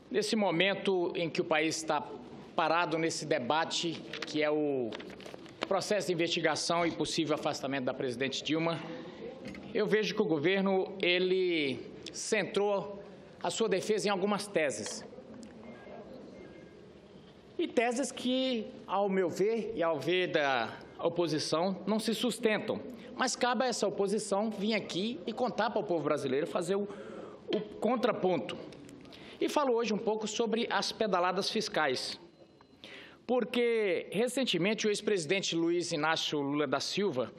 Nesse momento em que o país está parado nesse debate, que é o processo de investigação e possível afastamento da presidente Dilma, eu vejo que o governo ele centrou a sua defesa em algumas teses. E teses que, ao meu ver e ao ver da oposição, não se sustentam. Mas cabe a essa oposição vir aqui e contar para o povo brasileiro, fazer o contraponto. E falo hoje um pouco sobre as pedaladas fiscais. Porque, recentemente, o ex-presidente Luiz Inácio Lula da Silva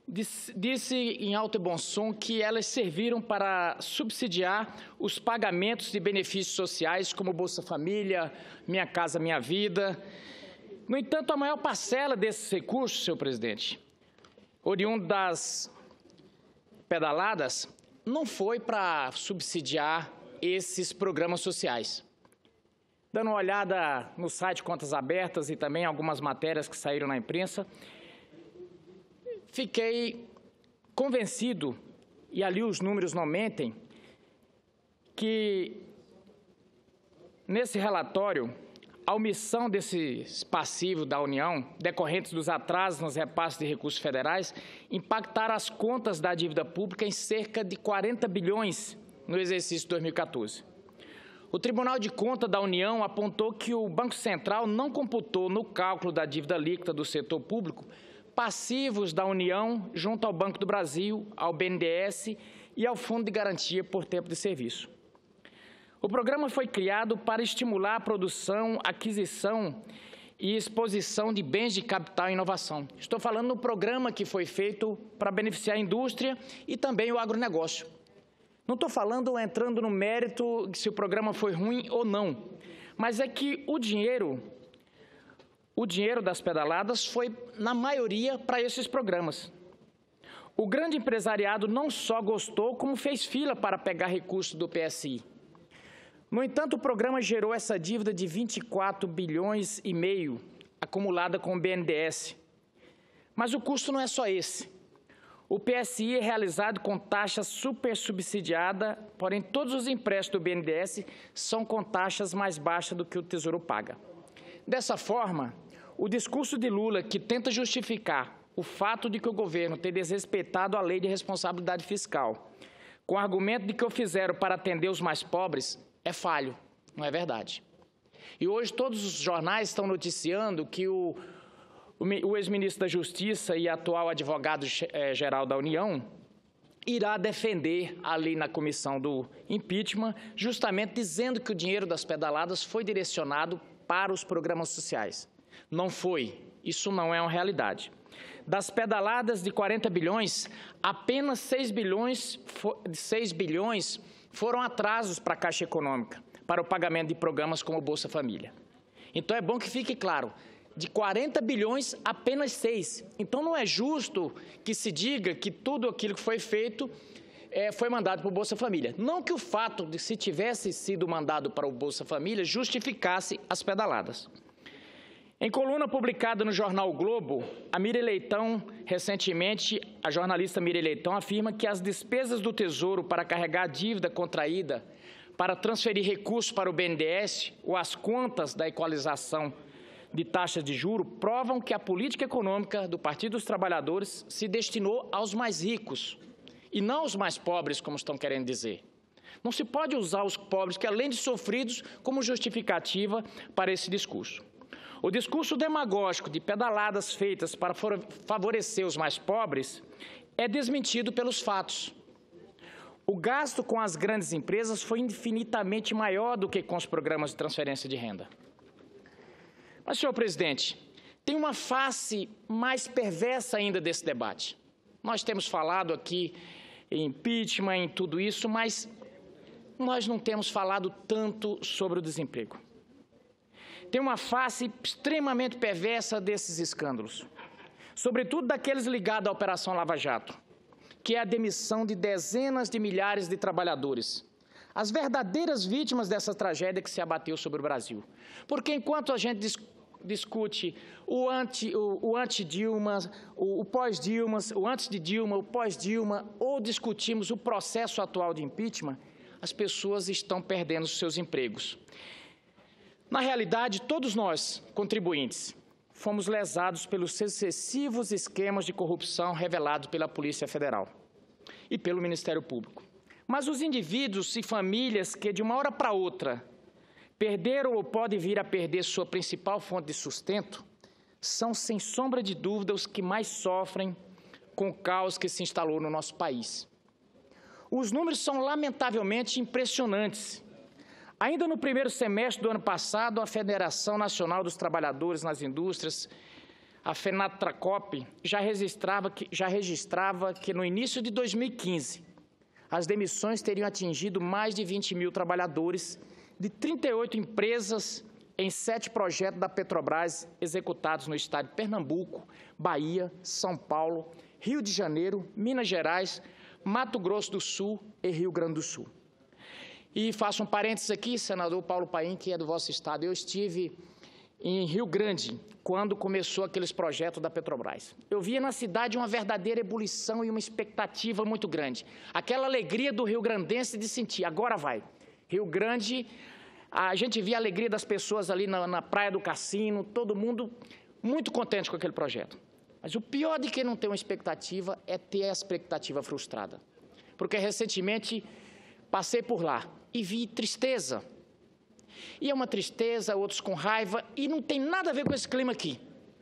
disse em alto e bom som que elas serviram para subsidiar os pagamentos de benefícios sociais, como Bolsa Família, Minha Casa Minha Vida. No entanto, a maior parcela desses recursos, senhor presidente, oriundo das pedaladas, não foi para subsidiar esses programas sociais. Dando uma olhada no site Contas Abertas e também algumas matérias que saíram na imprensa, fiquei convencido, e ali os números não mentem, que nesse relatório a omissão desses passivos da União, decorrentes dos atrasos nos repasses de recursos federais, impactaram as contas da dívida pública em cerca de 40 bilhões no exercício de 2014. O Tribunal de Contas da União apontou que o Banco Central não computou no cálculo da dívida líquida do setor público passivos da União junto ao Banco do Brasil, ao BNDES e ao Fundo de Garantia por Tempo de Serviço. O programa foi criado para estimular a produção, aquisição e exposição de bens de capital e inovação. Estou falando no programa que foi feito para beneficiar a indústria e também o agronegócio. Não estou falando, entrando no mérito se o programa foi ruim ou não, mas é que o dinheiro das pedaladas foi, na maioria, para esses programas. O grande empresariado não só gostou, como fez fila para pegar recursos do PSI. No entanto, o programa gerou essa dívida de 24 bilhões e meio, acumulada com o BNDES. Mas o custo não é só esse. O PSI é realizado com taxa super subsidiada, porém todos os empréstimos do BNDES são com taxas mais baixas do que o Tesouro paga. Dessa forma, o discurso de Lula, que tenta justificar o fato de que o governo tem desrespeitado a lei de responsabilidade fiscal, com o argumento de que o fizeram para atender os mais pobres, é falho, não é verdade. E hoje todos os jornais estão noticiando que o ex-ministro da Justiça e atual advogado-geral da União irá defender ali na comissão do impeachment, justamente dizendo que o dinheiro das pedaladas foi direcionado para os programas sociais. Não foi. Isso não é uma realidade. Das pedaladas de 40 bilhões, apenas 6 bilhões foram atrasos para a Caixa Econômica, para o pagamento de programas como Bolsa Família. Então é bom que fique claro, de 40 bilhões, apenas 6. Então não é justo que se diga que tudo aquilo que foi feito foi mandado para o Bolsa Família. Não que o fato de se tivesse sido mandado para o Bolsa Família justificasse as pedaladas. Em coluna publicada no jornal o Globo, a Miriam Leitão, recentemente, a jornalista Miriam Leitão afirma que as despesas do Tesouro para carregar a dívida contraída, para transferir recursos para o BNDES ou as contas da equalização de taxas de juros, provam que a política econômica do Partido dos Trabalhadores se destinou aos mais ricos e não aos mais pobres, como estão querendo dizer. Não se pode usar os pobres, que além de sofridos, como justificativa para esse discurso. O discurso demagógico de pedaladas feitas para favorecer os mais pobres é desmentido pelos fatos. O gasto com as grandes empresas foi infinitamente maior do que com os programas de transferência de renda. Mas, senhor presidente, tem uma face mais perversa ainda desse debate. Nós temos falado aqui em impeachment, em tudo isso, mas nós não temos falado tanto sobre o desemprego. Tem uma face extremamente perversa desses escândalos, sobretudo daqueles ligados à Operação Lava Jato, que é a demissão de dezenas de milhares de trabalhadores, as verdadeiras vítimas dessa tragédia que se abateu sobre o Brasil. Porque enquanto a gente discute o anti-Dilma, o pós-Dilma, o antes de Dilma, o pós-Dilma, ou discutimos o processo atual de impeachment, as pessoas estão perdendo os seus empregos. Na realidade, todos nós, contribuintes, fomos lesados pelos excessivos esquemas de corrupção revelados pela Polícia Federal e pelo Ministério Público. Mas os indivíduos e famílias que, de uma hora para outra, perderam ou podem vir a perder sua principal fonte de sustento, são, sem sombra de dúvida, os que mais sofrem com o caos que se instalou no nosso país. Os números são lamentavelmente impressionantes. Ainda no primeiro semestre do ano passado, a Federação Nacional dos Trabalhadores nas Indústrias, a FENATRACOP, já registrava que no início de 2015, as demissões teriam atingido mais de 20 mil trabalhadores de 38 empresas em 7 projetos da Petrobras executados no estado de Pernambuco, Bahia, São Paulo, Rio de Janeiro, Minas Gerais, Mato Grosso do Sul e Rio Grande do Sul. E faço um parênteses aqui, senador Paulo Paim, que é do vosso estado. Eu estive em Rio Grande quando começou aqueles projetos da Petrobras. Eu via na cidade uma verdadeira ebulição e uma expectativa muito grande. Aquela alegria do rio-grandense de sentir, agora vai. Rio Grande, a gente via a alegria das pessoas ali na Praia do Cassino, todo mundo muito contente com aquele projeto. Mas o pior de quem não tem uma expectativa é ter a expectativa frustrada. Porque recentemente passei por lá e vi tristeza. E é uma tristeza, outros com raiva, e não tem nada a ver com esse clima aqui.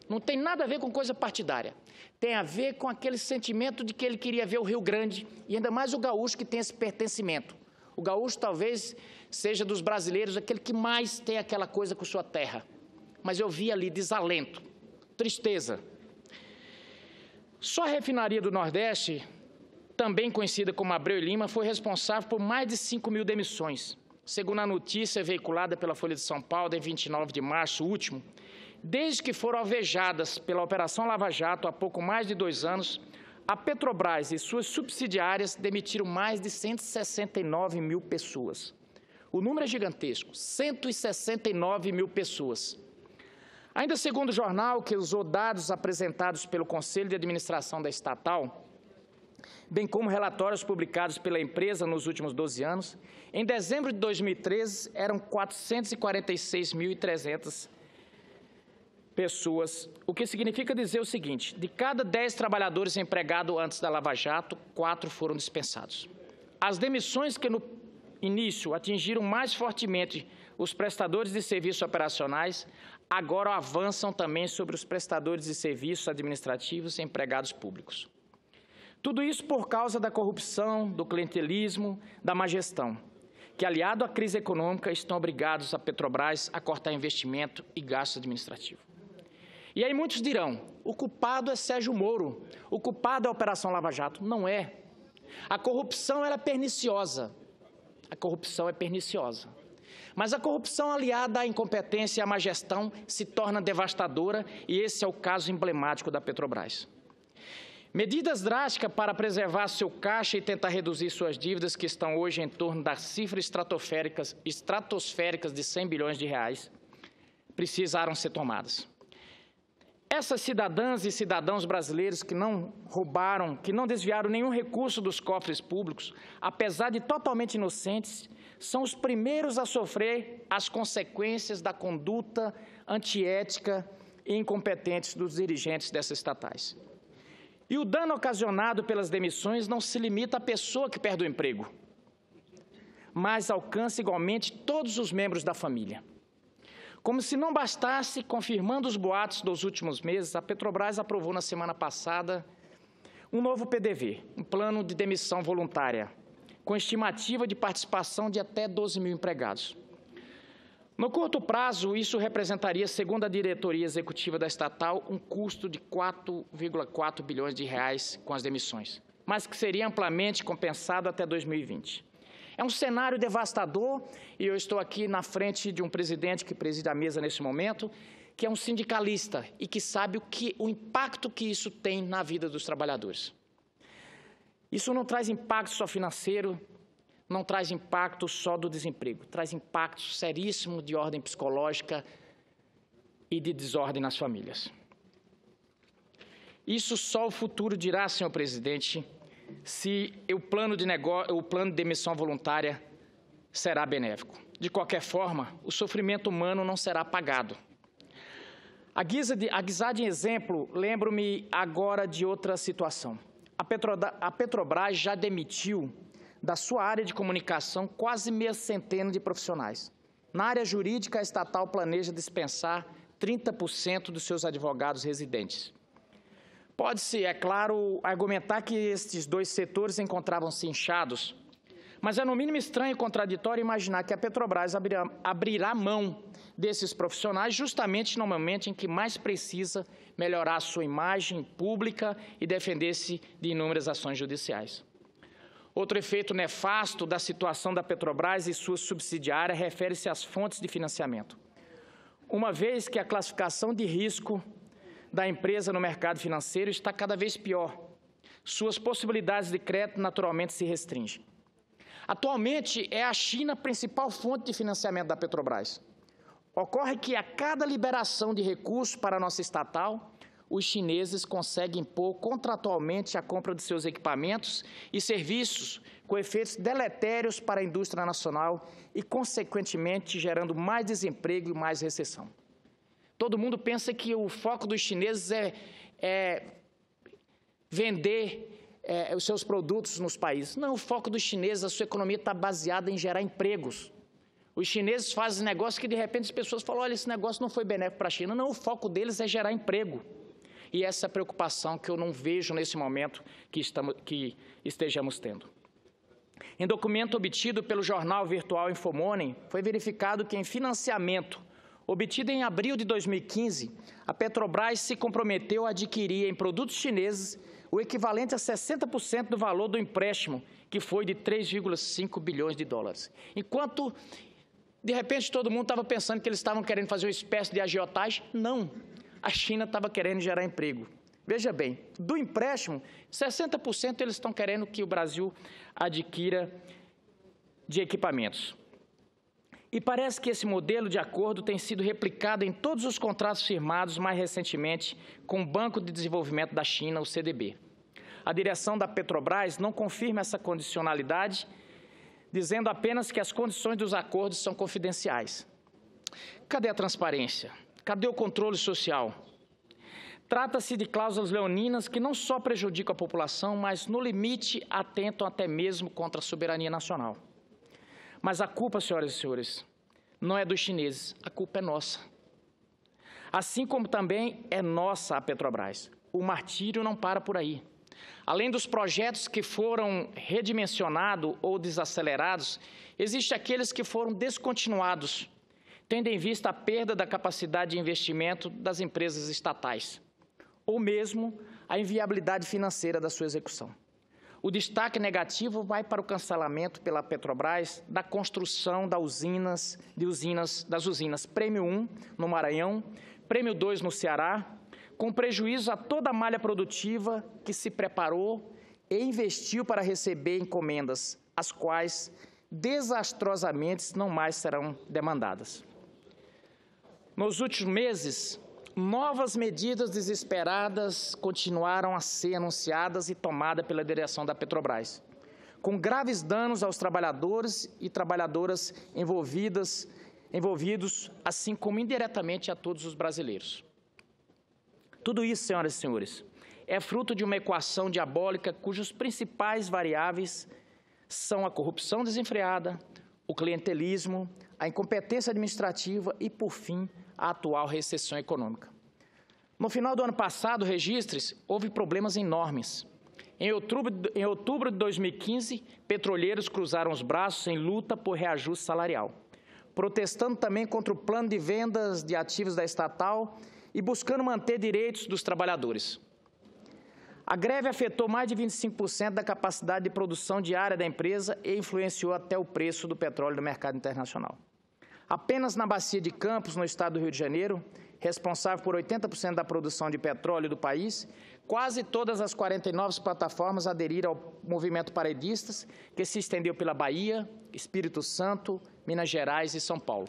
Não tem nada a ver com coisa partidária. Tem a ver com aquele sentimento de que ele queria ver o Rio Grande, e ainda mais o gaúcho que tem esse pertencimento. O gaúcho talvez seja dos brasileiros aquele que mais tem aquela coisa com sua terra. Mas eu vi ali desalento, tristeza. Só a refinaria do Nordeste, também conhecida como Abreu e Lima, foi responsável por mais de 5 mil demissões. Segundo a notícia veiculada pela Folha de São Paulo, em 29 de março último, desde que foram alvejadas pela Operação Lava Jato há pouco mais de 2 anos, a Petrobras e suas subsidiárias demitiram mais de 169 mil pessoas. O número é gigantesco, 169 mil pessoas. Ainda segundo o jornal, que usou dados apresentados pelo Conselho de Administração da estatal, bem como relatórios publicados pela empresa nos últimos 12 anos, em dezembro de 2013 eram 446.300 pessoas, o que significa dizer o seguinte: de cada 10 trabalhadores empregados antes da Lava Jato, 4 foram dispensados. As demissões que no início atingiram mais fortemente os prestadores de serviços operacionais, agora avançam também sobre os prestadores de serviços administrativos e empregados públicos. Tudo isso por causa da corrupção, do clientelismo, da má gestão, que, aliado à crise econômica, estão obrigados a Petrobras a cortar investimento e gasto administrativo. E aí muitos dirão, o culpado é Sérgio Moro, o culpado é a Operação Lava Jato. Não é. A corrupção ela é perniciosa. A corrupção é perniciosa. Mas a corrupção aliada à incompetência e à má gestão se torna devastadora, e esse é o caso emblemático da Petrobras. Medidas drásticas para preservar seu caixa e tentar reduzir suas dívidas, que estão hoje em torno das cifras estratosféricas de 100 bilhões de reais, precisaram ser tomadas. Essas cidadãs e cidadãos brasileiros que não roubaram, que não desviaram nenhum recurso dos cofres públicos, apesar de totalmente inocentes, são os primeiros a sofrer as consequências da conduta antiética e incompetente dos dirigentes dessas estatais. E o dano ocasionado pelas demissões não se limita à pessoa que perde o emprego, mas alcança igualmente todos os membros da família. Como se não bastasse, confirmando os boatos dos últimos meses, a Petrobras aprovou na semana passada um novo PDV, um plano de demissão voluntária, com estimativa de participação de até 12 mil empregados. No curto prazo, isso representaria, segundo a diretoria executiva da estatal, um custo de 4,4 bilhões de reais com as demissões, mas que seria amplamente compensado até 2020. É um cenário devastador, e eu estou aqui na frente de um presidente que preside a mesa nesse momento, que é um sindicalista e que sabe o impacto que isso tem na vida dos trabalhadores. Isso não traz impacto só financeiro, não traz impacto só do desemprego, traz impacto seríssimo de ordem psicológica e de desordem nas famílias. Isso só o futuro dirá, senhor presidente, se o plano de demissão voluntária será benéfico. De qualquer forma, o sofrimento humano não será apagado. A guisar de exemplo, lembro-me agora de outra situação. A Petrobras já demitiu da sua área de comunicação quase meia centena de profissionais. Na área jurídica, a estatal planeja dispensar 30% dos seus advogados residentes. Pode-se, é claro, argumentar que estes dois setores encontravam-se inchados, mas é no mínimo estranho e contraditório imaginar que a Petrobras abrirá mão desses profissionais justamente no momento em que mais precisa melhorar a sua imagem pública e defender-se de inúmeras ações judiciais. Outro efeito nefasto da situação da Petrobras e sua subsidiária refere-se às fontes de financiamento. Uma vez que a classificação de risco da empresa no mercado financeiro está cada vez pior, suas possibilidades de crédito naturalmente se restringem. Atualmente, é a China a principal fonte de financiamento da Petrobras. Ocorre que, a cada liberação de recursos para a nossa estatal, os chineses conseguem impor contratualmente a compra de seus equipamentos e serviços com efeitos deletérios para a indústria nacional e, consequentemente, gerando mais desemprego e mais recessão. Todo mundo pensa que o foco dos chineses é vender os seus produtos nos países. Não, o foco dos chineses, a sua economia está baseada em gerar empregos. Os chineses fazem negócio que, de repente, as pessoas falam, olha, esse negócio não foi benéfico para a China. Não, o foco deles é gerar emprego. E essa é a preocupação que eu não vejo nesse momento que estejamos tendo. Em documento obtido pelo jornal virtual Infomoney, foi verificado que em financiamento obtido em abril de 2015, a Petrobras se comprometeu a adquirir em produtos chineses o equivalente a 60% do valor do empréstimo, que foi de 3,5 bilhões de dólares. Enquanto, de repente, todo mundo estava pensando que eles estavam querendo fazer uma espécie de agiotagem, não. A China estava querendo gerar emprego. Veja bem, do empréstimo, 60% eles estão querendo que o Brasil adquira de equipamentos. E parece que esse modelo de acordo tem sido replicado em todos os contratos firmados mais recentemente com o Banco de Desenvolvimento da China, o CDB. A direção da Petrobras não confirma essa condicionalidade, dizendo apenas que as condições dos acordos são confidenciais. Cadê a transparência? Cadê o controle social? Trata-se de cláusulas leoninas que não só prejudicam a população, mas, no limite, atentam até mesmo contra a soberania nacional. Mas a culpa, senhoras e senhores, não é dos chineses, a culpa é nossa. Assim como também é nossa a Petrobras. O martírio não para por aí. Além dos projetos que foram redimensionados ou desacelerados, existem aqueles que foram descontinuados, tendo em vista a perda da capacidade de investimento das empresas estatais, ou mesmo a inviabilidade financeira da sua execução. O destaque negativo vai para o cancelamento pela Petrobras da construção das usinas Prêmio 1, no Maranhão, Prêmio 2, no Ceará, com prejuízo a toda a malha produtiva que se preparou e investiu para receber encomendas, as quais, desastrosamente, não mais serão demandadas. Nos últimos meses, novas medidas desesperadas continuaram a ser anunciadas e tomadas pela direção da Petrobras, com graves danos aos trabalhadores e trabalhadoras envolvidos, assim como indiretamente a todos os brasileiros. Tudo isso, senhoras e senhores, é fruto de uma equação diabólica cujos principais variáveis são a corrupção desenfreada, o clientelismo, a incompetência administrativa e, por fim, a atual recessão econômica. No final do ano passado, registre-se, houve problemas enormes. Em outubro de 2015, petroleiros cruzaram os braços em luta por reajuste salarial, protestando também contra o plano de vendas de ativos da estatal e buscando manter direitos dos trabalhadores. A greve afetou mais de 25% da capacidade de produção diária da empresa e influenciou até o preço do petróleo no mercado internacional. Apenas na Bacia de Campos, no estado do Rio de Janeiro, responsável por 80% da produção de petróleo do país, quase todas as 49 plataformas aderiram ao movimento paredistas, que se estendeu pela Bahia, Espírito Santo, Minas Gerais e São Paulo.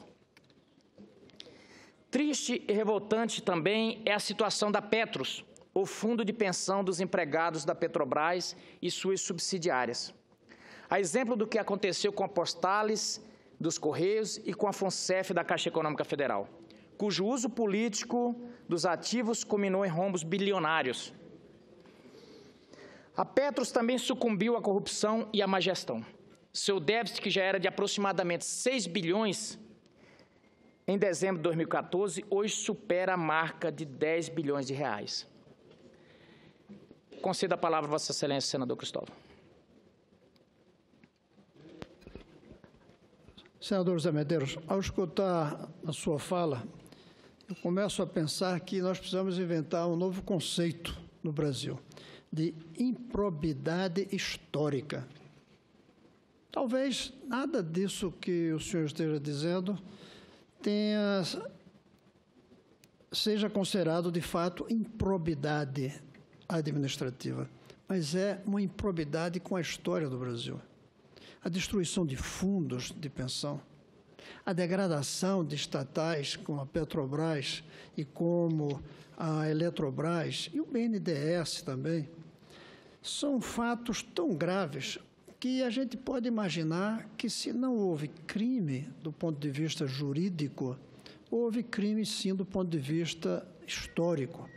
Triste e revoltante também é a situação da Petros, o fundo de pensão dos empregados da Petrobras e suas subsidiárias. A exemplo do que aconteceu com a Postales, dos Correios e com a FONSEF da Caixa Econômica Federal, cujo uso político dos ativos culminou em rombos bilionários. A Petros também sucumbiu à corrupção e à má gestão. Seu déficit, que já era de aproximadamente 6 bilhões em dezembro de 2014, hoje supera a marca de 10 bilhões de reais. Concedo a palavra a Vossa Excelência, senador Cristóvão. Senador José Medeiros, ao escutar a sua fala, eu começo a pensar que nós precisamos inventar um novo conceito no Brasil, de improbidade histórica. Talvez nada disso que o senhor esteja dizendo seja considerado, de fato, improbidade administrativa, mas é uma improbidade com a história do Brasil. A destruição de fundos de pensão, a degradação de estatais como a Petrobras e como a Eletrobras e o BNDES também, são fatos tão graves que a gente pode imaginar que, se não houve crime do ponto de vista jurídico, houve crime, sim, do ponto de vista histórico,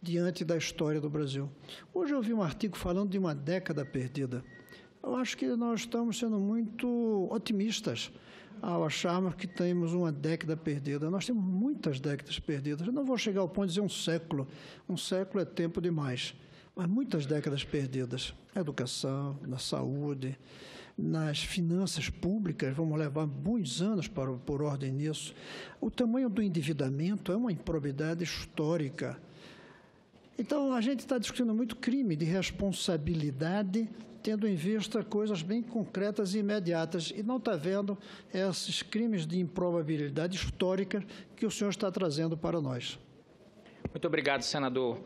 diante da história do Brasil. Hoje eu vi um artigo falando de uma década perdida. Eu acho que nós estamos sendo muito otimistas ao acharmos que temos uma década perdida. Nós temos muitas décadas perdidas. Eu não vou chegar ao ponto de dizer um século. Um século é tempo demais. Mas muitas décadas perdidas. Na educação, na saúde, nas finanças públicas, vamos levar muitos anos por ordem nisso. O tamanho do endividamento é uma improbidade histórica. Então, a gente está discutindo muito crime de responsabilidade, tendo em vista coisas bem concretas e imediatas, e não está vendo esses crimes de improbabilidade histórica que o senhor está trazendo para nós. Muito obrigado, senador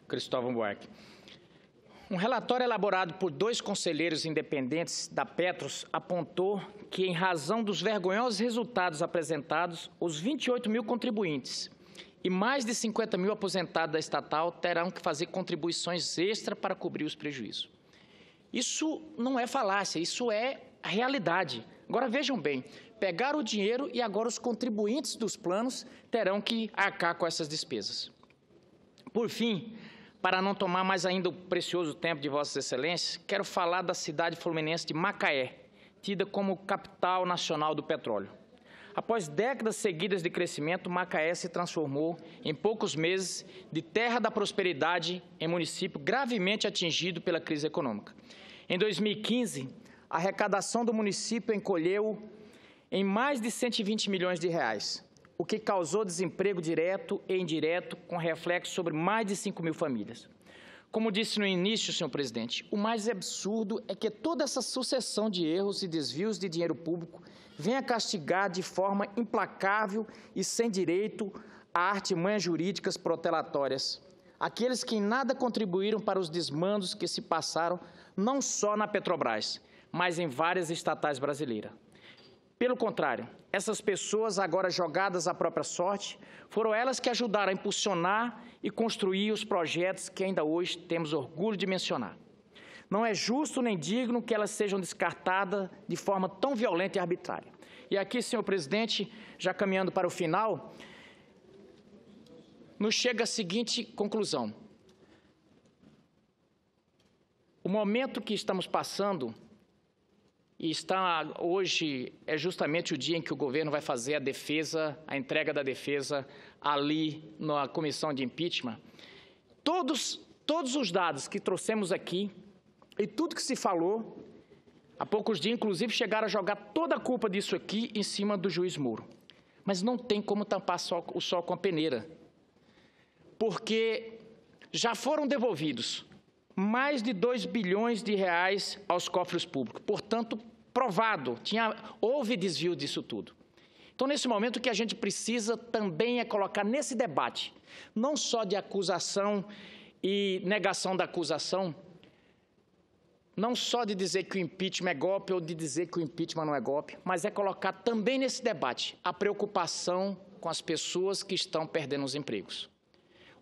Cristóvão Buarque. Um relatório elaborado por 2 conselheiros independentes da Petros apontou que, em razão dos vergonhosos resultados apresentados, os 28 mil contribuintes e mais de 50 mil aposentados da estatal terão que fazer contribuições extras para cobrir os prejuízos. Isso não é falácia, isso é a realidade. Agora, vejam bem, pegaram o dinheiro e agora os contribuintes dos planos terão que arcar com essas despesas. Por fim, para não tomar mais ainda o precioso tempo de Vossas Excelências, quero falar da cidade fluminense de Macaé, tida como capital nacional do petróleo. Após décadas seguidas de crescimento, Macaé se transformou, em poucos meses, de terra da prosperidade em município gravemente atingido pela crise econômica. Em 2015, a arrecadação do município encolheu em mais de 120 milhões de reais, o que causou desemprego direto e indireto, com reflexo sobre mais de 5 mil famílias. Como disse no início, senhor presidente, o mais absurdo é que toda essa sucessão de erros e desvios de dinheiro público venha castigar de forma implacável e sem direito a artimanhas jurídicas protelatórias aqueles que em nada contribuíram para os desmandos que se passaram não só na Petrobras, mas em várias estatais brasileiras. Pelo contrário, essas pessoas, agora jogadas à própria sorte, foram elas que ajudaram a impulsionar e construir os projetos que ainda hoje temos orgulho de mencionar. Não é justo nem digno que elas sejam descartadas de forma tão violenta e arbitrária. E aqui, senhor presidente, já caminhando para o final, nos chega a seguinte conclusão. O momento que estamos passando, e hoje é justamente o dia em que o governo vai fazer a defesa, a entrega da defesa ali na comissão de impeachment. Todos os dados que trouxemos aqui e tudo que se falou, há poucos dias, inclusive, chegaram a jogar toda a culpa disso aqui em cima do juiz Moro. Mas não tem como tampar o sol com a peneira, porque já foram devolvidos mais de 2 bilhões de reais aos cofres públicos. Portanto, provado, houve desvio disso tudo. Então, nesse momento, o que a gente precisa também é colocar nesse debate, não só de acusação e negação da acusação, não só de dizer que o impeachment é golpe ou de dizer que o impeachment não é golpe, mas é colocar também nesse debate a preocupação com as pessoas que estão perdendo os empregos.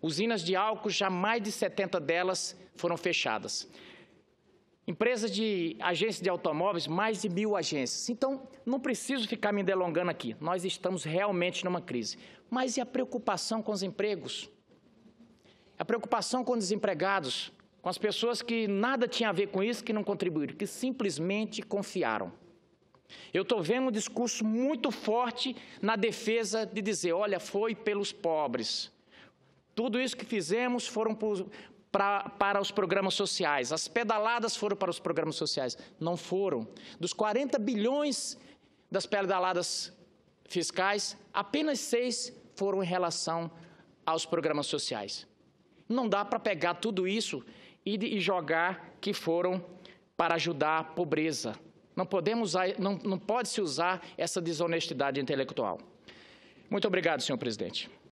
Usinas de álcool, já mais de 70 delas foram fechadas. Empresa de agência de automóveis, mais de 1.000 agências. Então, não preciso ficar me delongando aqui. Nós estamos realmente numa crise. Mas e a preocupação com os empregos? A preocupação com os desempregados, com as pessoas que nada tinha a ver com isso, que não contribuíram, que simplesmente confiaram. Eu estou vendo um discurso muito forte na defesa de dizer, olha, foi pelos pobres. Tudo isso que fizemos foram para os programas sociais. As pedaladas foram para os programas sociais. Não foram. Dos 40 bilhões das pedaladas fiscais, apenas 6 foram em relação aos programas sociais. Não dá para pegar tudo isso e jogar que foram para ajudar a pobreza. Não pode se usar essa desonestidade intelectual. Muito obrigado, senhor presidente.